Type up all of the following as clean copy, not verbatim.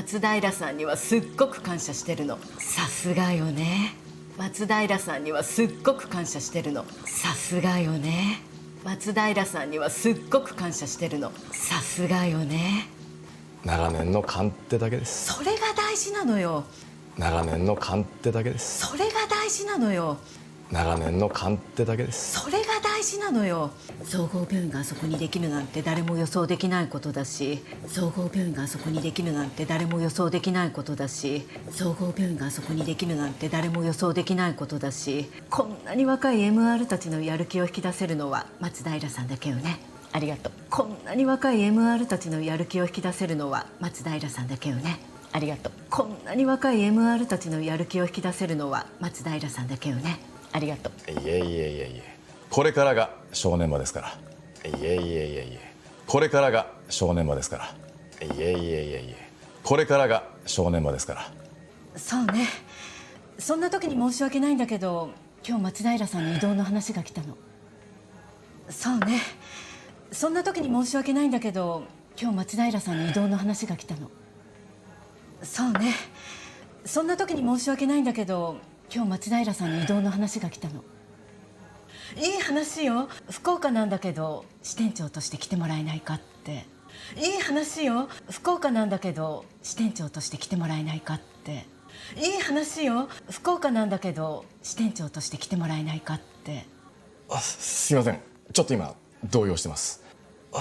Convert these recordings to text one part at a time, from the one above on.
松平さんにはすっごく感謝してるの。さすがよね。松平さんにはすっごく感謝してるの。さすがよね。松平さんにはすっごく感謝してるの。さすがよね。長年の勘ってだけです。それが大事なのよ。長年の勘ってだけです。それが大事なのよ。長年の勘ってだけです。それが大事なのよ。総合病院があそこにできるなんて誰も予想できないことだし、総合病院があそこにできるなんて誰も予想できないことだし、総合病院があそこにできるなんて誰も予想できないことだし、こんなに若い MR たちのやる気を引き出せるのは松平さんだけよね。ありがとう。こんなに若い MR たちのやる気を引き出せるのは松平さんだけよね。ありがとう。こんなに若い MR たちのやる気を引き出せるのは松平さんだけよね。ありがとう。いえいえいえいえ、これからが正念場ですから。いえいえいえいえ、これからが正念場ですから。いえいえいえいえ、これからが正念場ですから。そうね。そんな時に申し訳ないんだけど、今日松平さんに異動の話が来たの。そうね。そんな時に申し訳ないんだけど、今日松平さんに異動の話が来たの。そうね。そんな時に申し訳ないんだけど、今日松平さんに異動の話が来たの。いい話よ。福岡なんだけど支店長として来てもらえないかって。いい話よ。福岡なんだけど支店長として来てもらえないかって。いい話よ。福岡なんだけど支店長として来てもらえないかって。すいません、ちょっと今動揺してます。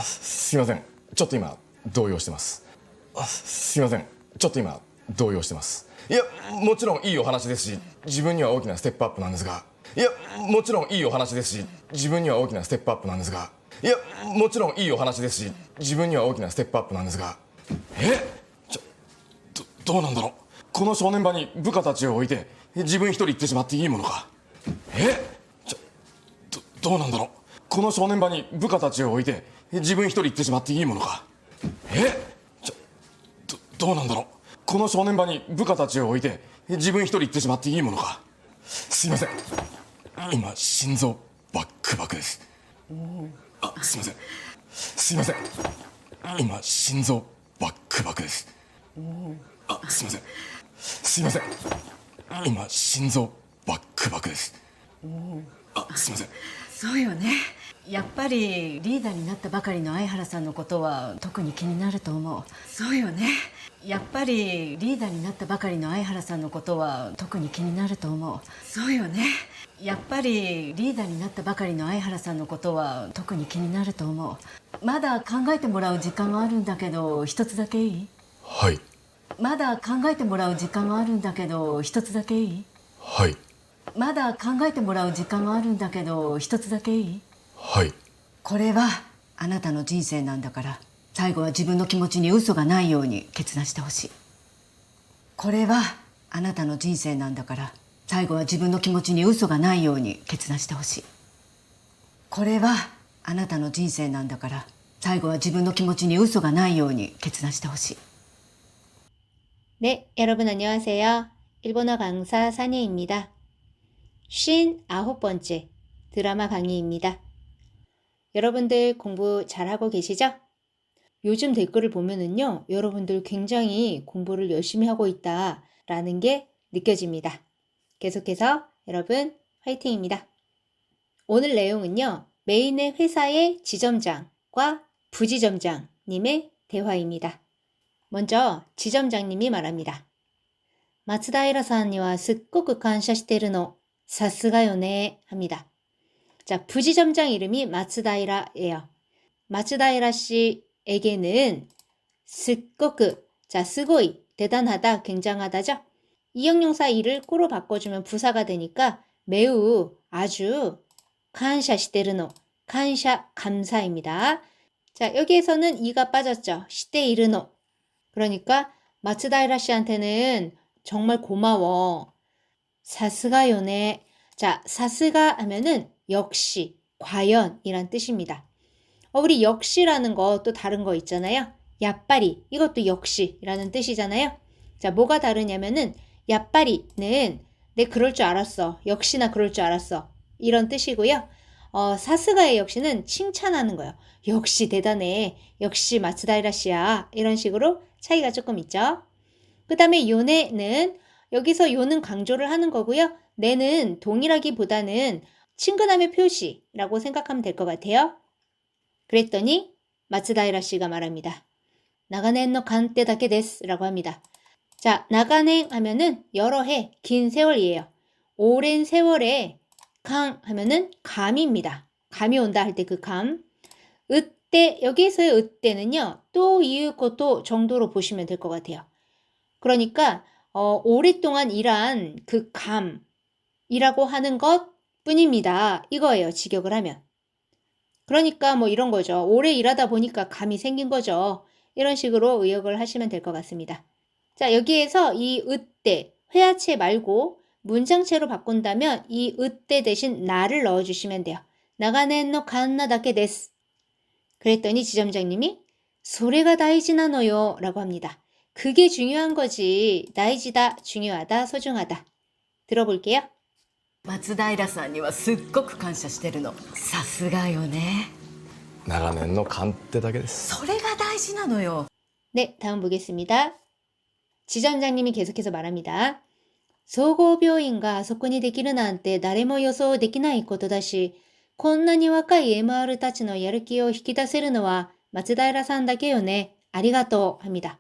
すいません、ちょっと今動揺してます。すいません、ちょっと今動揺してます。いや、もちろんいいお話ですし、自分には大きなステップアップなんですが、いや、もちろんいいお話ですし、自分には大きなステップアップなんですが、いや、もちろんいいお話ですし、自分には大きなステップアップなんですが、どうなんだろう。この正念場に部下たちを置いて自分一人行ってしまっていいものか。どうなんだろう。この正念場に部下たちを置いて自分一人行ってしまっていいものか。どうなんだろう。この正念場に部下たちを置いて自分一人行ってしまっていいものか。すいません、今心臓バックバクです。すいません、すいません、今心臓バックバクです。すいません、すいません、今心臓バックバクです。すいません。そうよね。やっぱりリーダーになったばかりの相原さんのことは特に気になると思う。そうよね。やっぱりリーダーになったばかりの相原さんのことは特に気になると思う。そうよね。やっぱりリーダーになったばかりの相原さんのことは特に気になると思う。まだ考えてもらう時間があるんだけど、一つだけいい？はい。まだ考えてもらう時間があるんだけど、一つだけいい？はい。まだ考えてもらう時間があるんだけど、一つだけいい？はい。これはあなたの人生なんだから、最後は自分の気持ちに嘘がないように決断してほしい。これはあなたの人生なんだから、最後は自分の気持ちに嘘がないように決断してほしい。これはあなたの人生なんだから、最後は自分の気持ちに嘘がないように決断してほしい。 네, 여러분 안녕하세요. 일본어 강사 산예입니다. 59번째 드라마 강의입니다. 여러분들 공부 잘하고 계시죠? 요즘 댓글을 보면은요, 여러분들 굉장히 공부를 열심히 하고 있다라는 게 느껴집니다. 계속해서 여러분 화이팅입니다. 오늘 내용은요, 메인의 회사의 지점장과 부지점장님의 대화입니다. 먼저 지점장님이 말합니다. 松平さんにはすっごく感謝してるの. 사스가요네 합니다. 자, 부지점장 이름이 마츠다이라예요. 마츠다이라 씨에게는 스꼬크, 자, 스고이, 대단하다, 굉장하다죠? 이 형용사 이를 꾸로 바꿔주면 부사가 되니까 매우, 아주 칸샤시테르노, 칸샤, 감사입니다. 자, 여기에서는 이가 빠졌죠. 시테이르노. 그러니까 마츠다이라 씨한테는 정말 고마워. 사스가요네. 자, 사스가 하면은 역시, 과연 이란 뜻입니다. 우리 역시라는 거 또 다른 거 있잖아요. 야빠리, 이것도 역시라는 뜻이잖아요. 자, 뭐가 다르냐면은 야빠리는 내 그럴 줄 알았어. 역시나 그럴 줄 알았어. 이런 뜻이고요. 사스가의 역시는 칭찬하는 거예요. 역시 대단해. 역시 마츠다이라 씨야. 이런 식으로 차이가 조금 있죠. 그 다음에 요네는 여기서 요는 강조를 하는 거고요. 네는 동일하기보다는 친근함의 표시라고 생각하면 될 것 같아요. 그랬더니 마츠다이라 씨가 말합니다. 나가넨노 간때 다케 데스라고 합니다. 자, 나가넨 하면은 여러 해, 긴 세월이에요. 오랜 세월에 강 하면은 감입니다. 감이 온다 할 때 그 감. 으때, 여기에서의 으때는요, 또 이유 것도 정도로 보시면 될 것 같아요. 그러니까, 오랫동안 일한 그 감이라고 하는 것 뿐입니다. 이거예요, 직역을 하면. 그러니까 뭐 이런 거죠. 오래 일하다 보니까 감이 생긴 거죠. 이런 식으로 의역을 하시면 될 것 같습니다. 자, 여기에서 이 으때, 회화체 말고 문장체로 바꾼다면 이 으때 대신 나를 넣어주시면 돼요. 나가넨노 칸나다케 데스. 그랬더니 지점장님이 소래가 다이지나노요 라고 합니다. 그게 중요한 거지. 다이지다, 중요하다, 소중하다. 들어볼게요. 松平さんにはすっごく感謝してるの。さすがよね。長年の勘ってだけです。それが大事なのよ。 네, 다음 보겠습니다. 지점장님이 계속해서 말합니다. 総合病院があそこにできるなんて誰も予想できないことだし、こんなに若い MR たちのやる気を引き出せるのは松平さんだけよね。ありがとう。합니다.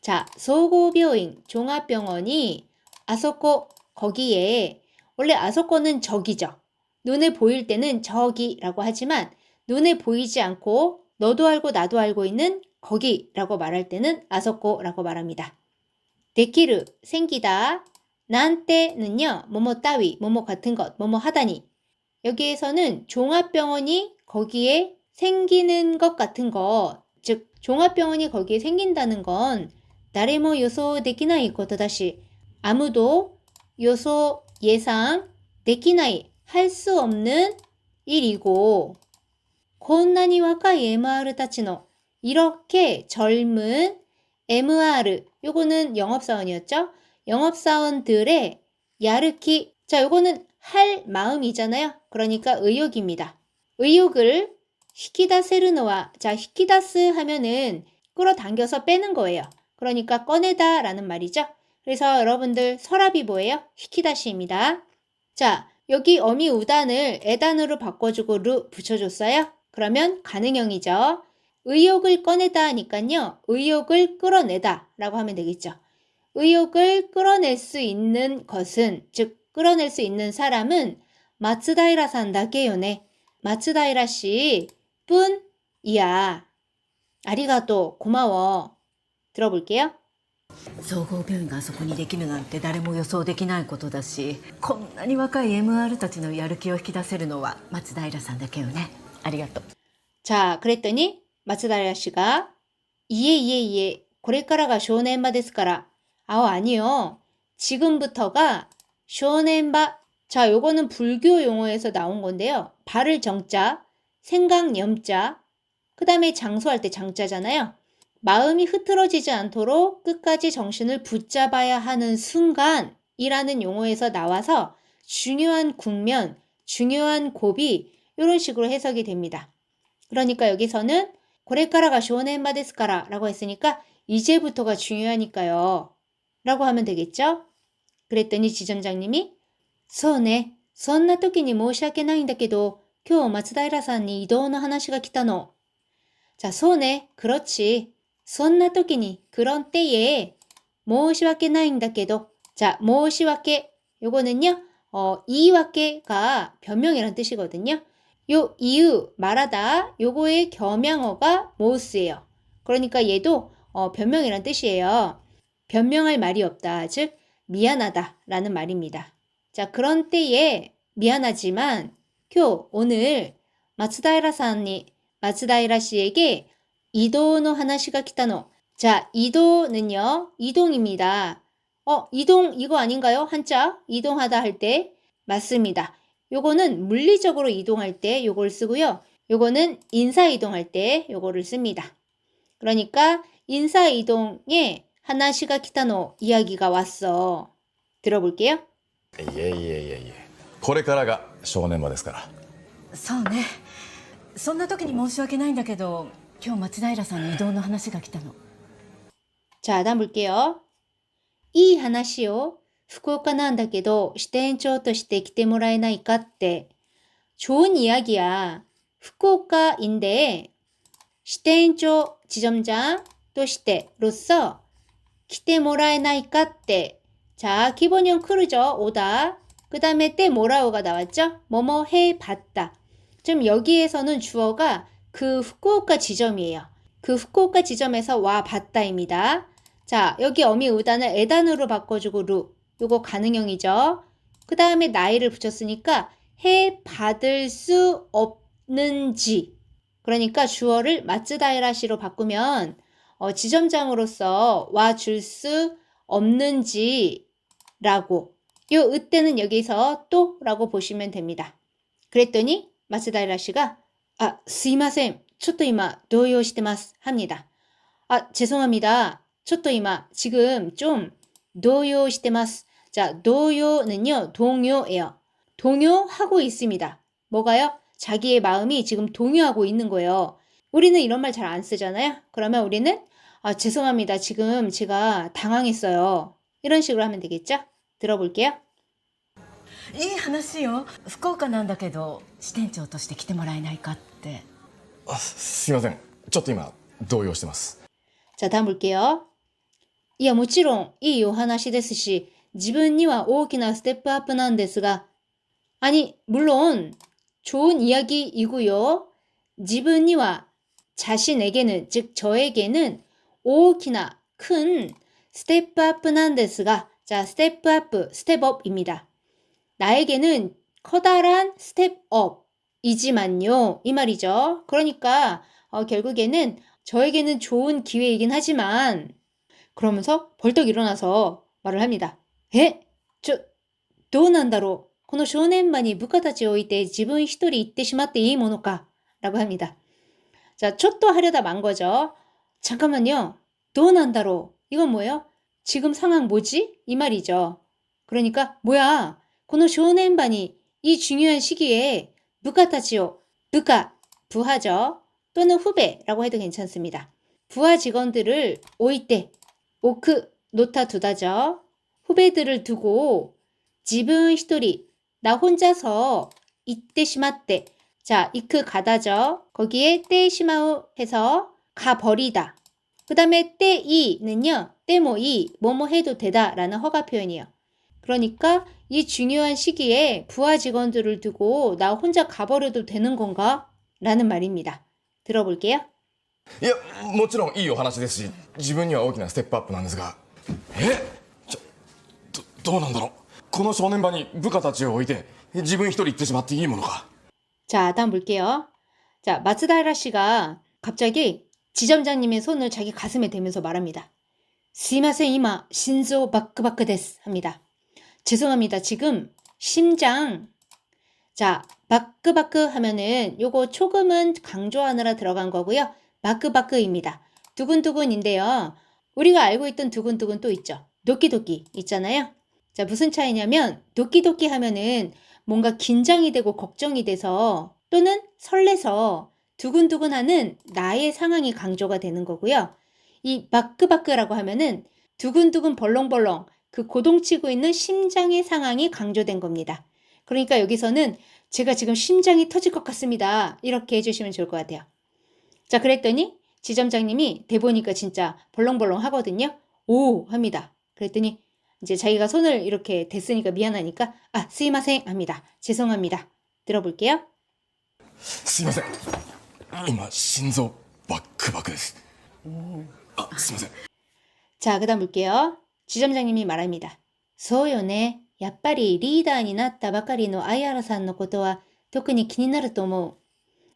자, 総合病院, 종합병원이 아소코, 거기에, 원래 아소코는 저기죠. 눈에 보일 때는 저기라고 하지만 눈에 보이지 않고 너도 알고 나도 알고 있는 거기라고 말할 때는 아소코라고 말합니다. 데키르, 생기다. 난때는요, 뭐뭐 따위, 뭐뭐 같은 것, 뭐뭐 하다니. 여기에서는 종합병원이 거기에 생기는 것 같은 것, 즉 종합병원이 거기에 생긴다는 건 나레모 요소 데키나이 것도다시 아무도 요소 예상 데키나이 할 수 없는 일이고 곤나니 와카이 MR 타치노 이렇게 젊은 MR 요거는 영업사원이었죠? 영업사원들의 야르키 자 요거는 할 마음이잖아요. 그러니까 의욕입니다. 의욕을 히키다세르노와 자 히키다스 하면은 끌어당겨서 빼는 거예요. 그러니까 꺼내다 라는 말이죠. 그래서 여러분들 서랍이 뭐예요? 히키다시입니다. 자 여기 어미 우단을 에단으로 바꿔주고 루 붙여줬어요. 그러면 가능형이죠. 의욕을 꺼내다 하니까요. 의욕을 끌어내다 라고 하면 되겠죠. 의욕을 끌어낼 수 있는 것은 즉 끌어낼 수 있는 사람은 마츠다이라 산다케요네. 마츠다이라 씨 뿐이야. 아리가또 고마워. 들어볼게요. 総合病院があそこにできるなんて誰も予想できないことだし、こんなに若い MR たちのやる気を引き出せるのは松平さんだけよね。ありがとう。 자, 그랬더니 마츠다이라 씨가 이에 これからが正念場ですから 아니요. 지금부터가 쇼넨바. 자, 요거는 불교 용어에서 나온 건데요. 발을 정자, 생각 염자, 그 다음에 장소할 때 장자잖아요. 마음이 흐트러지지 않도록 끝까지 정신을 붙잡아야 하는 순간이라는 용어에서 나와서 중요한 국면, 중요한 고비 이런 식으로 해석이 됩니다. 그러니까 여기서는 고레카라가 쇼넨바 데스카라 라고 했으니까 이제부터가 중요하니까요. 라고 하면 되겠죠? 그랬더니 지점장님이 そうね、そんな時に申し訳ないんだけど、今日松平さんに異動の話が来たの。 자, そうね, 그렇지. そんな時に 그런 때에 申し訳ないんだけど. 자, 申し訳 요거는요. 이와께가 변명이란 뜻이거든요. 요 이유 말하다 요거의 겸양어가 모스예요. 그러니까 얘도 변명이란 뜻이에요. 변명할 말이 없다. 즉 미안하다 라는 말입니다. 자, 그런 때에 미안하지만 오늘 마츠다이라 씨에게 이도노 하나시가 키타노. 자, 이도는요. 이동입니다. 이동 이거 아닌가요? 한자 이동하다 할 때 맞습니다. 요거는 물리적으로 이동할 때 요걸 쓰고요. 요거는 인사 이동할 때 요거를 씁니다. 그러니까 인사 이동에 하나시가 키타노 이야기가 왔어. 들어볼게요. いえいえいえいえこれからが正念場ですからそうね。そんな時に申し訳ないんだけど、今日松平さんに異動の話が来たの。 자, 다음 볼게요. いい話を福岡なんだけど支店長として来てもらえないかって. 좋은 이야기야. 후쿠오카인데 시대인조 지점장 또 시대로서 기대 모라에나이까 때. 자, 기본형 크루죠. 오다. 그 다음에 때 모라오가 나왔죠. 뭐뭐 해봤다. 지금 여기에서는 주어가 그 후쿠오카 지점이에요. 그 후쿠오카 지점에서 와 봤다입니다. 자, 여기 어미 우단을 에단으로 바꿔주고 루. 요거 가능형이죠. 그 다음에 나이를 붙였으니까 해 받을 수 없는지. 그러니까 주어를 마츠다이라시로 바꾸면 지점장으로서 와줄 수 없는지 라고. 요 으때는 여기서 또 라고 보시면 됩니다. 그랬더니 마츠다이라시가 스이마센, ちょっと今 動揺してます 합니다. 죄송합니다. ちょっと今 지금 좀 動揺してます. 자, 동요는요, 동요예요. 동요하고 있습니다. 뭐가요? 자기의 마음이 지금 동요하고 있는 거예요. 우리는 이런 말 잘 안 쓰잖아요. 그러면 우리는 죄송합니다. 지금 제가 당황했어요. 이런 식으로 하면 되겠죠? 들어볼게요. いい話よ。福岡なんだけど支店長として来てもらえないかって。すいません。ちょっと今動揺してます。 자, 다음 볼게요. いや、もちろんいいお話ですし自分には大きなステップアップなんですが 아니, 물론 좋은 이야기이고요. 自分には 자신에게는, 즉 저에게는 大きな 큰 스텝업 なんですが 자, 스텝업, 스텝업입니다. 나에게는 커다란 스텝업이지만요. 이 말이죠. 그러니까 결국에는 저에게는 좋은 기회이긴 하지만 그러면서 벌떡 일어나서 말을 합니다. どうなんだろうこの少年場に部下たちを置いて自分一人行ってしまっていいものか라고 합니다. 자, 쫓도 하려다 만 거죠. 잠깐만요. どうなんだろう 이건 뭐예요? 지금 상황 뭐지? 이 말이죠. 그러니까 뭐야? この少年場に이 중요한 시기에 부가타치요. 부가, 부하죠. 또는 후배라고 해도 괜찮습니다. 부하 직원들을 오이때, 오크, 놓다 두다죠. 후배들을 두고 지분 히토리, 나 혼자서 이때 시마때. 자, 이크 가다죠. 거기에 때 시마우 해서 가버리다. 그 다음에 때이는요. 때모이, 뭐뭐 해도 되다 라는 허가 표현이에요. 그러니까 이 중요한 시기에 부하 직원들을 두고 나 혼자 가버려도 되는 건가? 라는 말입니다. 들어볼게요. いや、もちろんいいお話ですし、自分には大きなステップアップなんですが、どうなんだろう。この正念場に部下たちを置いて自分一人行ってしまっていいものか。 자, 다음 볼게요. 자, 마츠다이라 씨가 갑자기 지점장님의 손을 자기 가슴에 대면서 말합니다. 스이마센 이마 신조 바크바크 데스 합니다. 죄송합니다. 지금 심장. 자, 바크바크 하면은 요거 초금은 강조하느라 들어간 거고요. 바크바크입니다. 두근두근인데요. 우리가 알고 있던 두근두근 또 있죠. 도끼도끼 있잖아요. 자, 무슨 차이냐면 도끼도끼 하면은 뭔가 긴장이 되고 걱정이 돼서 또는 설레서 두근두근하는 나의 상황이 강조가 되는 거고요. 이 바크바크라고 하면은 두근두근 벌렁벌렁 그 고동치고 있는 심장의 상황이 강조된 겁니다. 그러니까 여기서는 제가 지금 심장이 터질 것 같습니다. 이렇게 해주시면 좋을 것 같아요. 자, 그랬더니 지점장님이 대보니까 진짜 벌렁벌렁 하거든요. 오 합니다. 그랬더니 이제 자기가 손을 이렇게 댔으니까 미안하니까 스이마생 합니다. 죄송합니다. 들어볼게요. すいません。今心臓バックバクです。すいません。 자, 그 다음 볼게요. 지점장님이 말합니다. そうよね。やっぱりリーダーになったばかりの相原さんのことは特に気になると思う.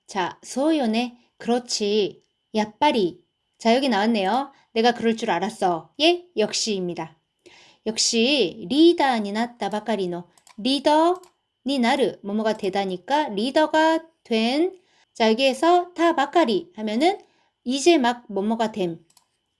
자, そうよね. 그렇지. やっぱり. 자, 여기 나왔네요. 내가 그럴 줄 알았어. 예, 역시입니다. 역시 리더になったばかりの 리더になる뭐뭐가 되다니까 리더가 된. 자, 여기에서 타바카리 하면은 이제 막 뭐뭐가 됨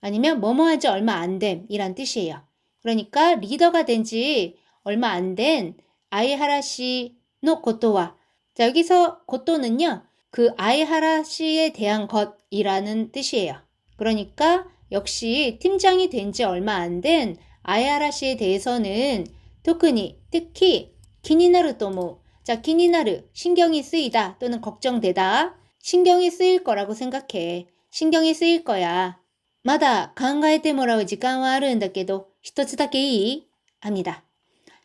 아니면 뭐뭐한지 얼마 안 됨이란 뜻이에요. 그러니까 리더가 된 지 얼마 안 된 아이하라시의 고토와. 자, 여기서 고토는요. 그 아이하라시에 대한 것이라는 뜻이에요. 그러니까 역시 팀장이 된 지 얼마 안 된 아야라 씨에 대해서는 특히 気になると思う. 자, 気になる, 신경이 쓰이다 또는 걱정되다. 신경이 쓰일 거라고 생각해. 신경이 쓰일 거야. まだ考えてもらう時間はあるんだけど、一つだけいい? 합니다.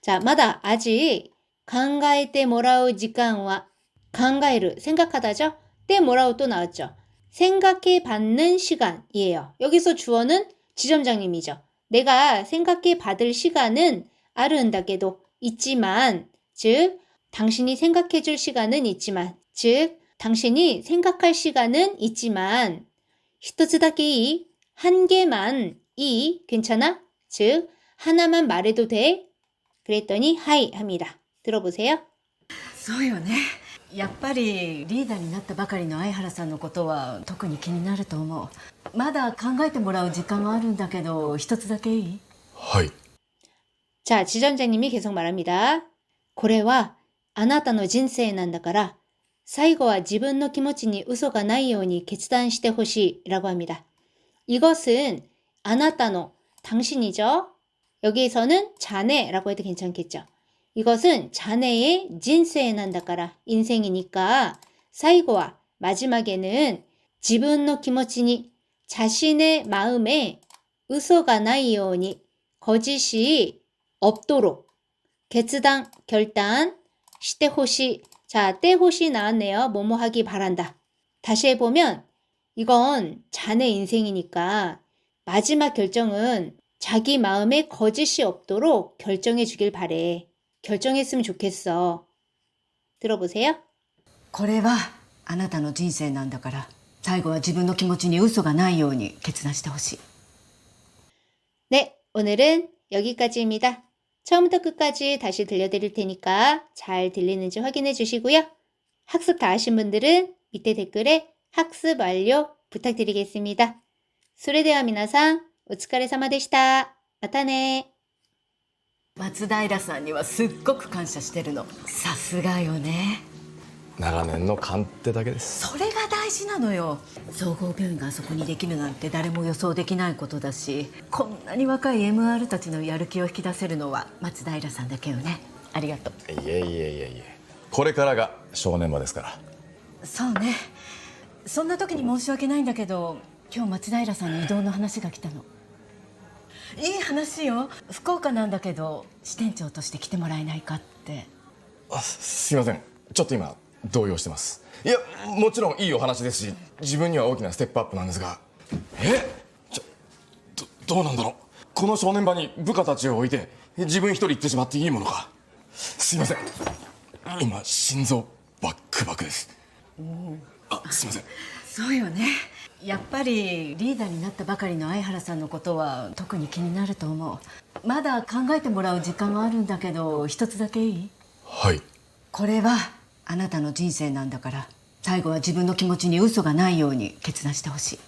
자, まだ 아직 考えてもらう時間は 考える, 생각하다죠? 때 뭐라고 또 나왔죠? 생각해 받는 시간이에요. 여기서 주어는 지점장님이죠. 내가 생각해 받을 시간은 아른다게도 있지만, 즉 당신이 생각해 줄 시간은 있지만, 즉 당신이 생각할 시간은 있지만, 一つだけいい? 한 개만 이 괜찮아? 즉 하나만 말해도 돼? 그랬더니 하이 합니다. 들어보세요. そうよね。やっぱりリーダーになったばかりの相原さんのことは特に気になると思う。まだ考えてもらう時間はあるんだけど、一つだけいい？はい。 자, 지점장님이 계속 말합니다. これはあなたの人生なんだから、最後は自分の気持ちに嘘がないように決断してほしい라고 합니다. 이것은 あなたの 당신이죠. 여기에서는 자네라고 해도 괜찮겠죠. 이것은 자네의 진세에 난다까라 인생이니까 사이고와 마지막에는 지분노 키모치니 자신의 마음에 의소가 나이요니 거짓이 없도록 결단 시테호시 자 때호시 나왔네요. 뭐뭐 하기 바란다. 다시 해보면 이건 자네 인생이니까 마지막 결정은 자기 마음에 거짓이 없도록 결정해 주길 바래. 결정했으면 좋겠어. 들어보세요. これはあなたの人生なんだから、最後は自分の気持ちに嘘がないように決断してほしい。 네, 오늘은 여기까지입니다. 처음부터 끝까지 다시 들려드릴 테니까 잘 들리는지 확인해 주시고요. 학습 다 하신 분들은 밑에 댓글에 학습 완료 부탁드리겠습니다. それでは皆さん、お疲れ様でした。またね。松平さんにはすっごく感謝してるの。さすがよね。長年の勘ってだけです。それが大事なのよ。総合病院があそこにできるなんて誰も予想できないことだし、こんなに若い MR たちのやる気を引き出せるのは松平さんだけよね。ありがとう。いえいえいえいえ。これからが正念場ですから。そうね。そんな時に申し訳ないんだけど、今日松平さんに異動の話が来たの。いい話よ。福岡なんだけど支店長として来てもらえないかって。すいません、ちょっと今動揺してます。いや、もちろんいいお話ですし、自分には大きなステップアップなんですが、どうなんだろう。この正念場に部下たちを置いて自分一人行ってしまっていいものか。すいません、今心臓バックバクです。すいません。そうよね。やっぱりリーダーになったばかりの相原さんのことは特に気になると思う。まだ考えてもらう時間はあるんだけど、一つだけいい？はい。これはあなたの人生なんだから、最後は自分の気持ちに嘘がないように決断してほしい。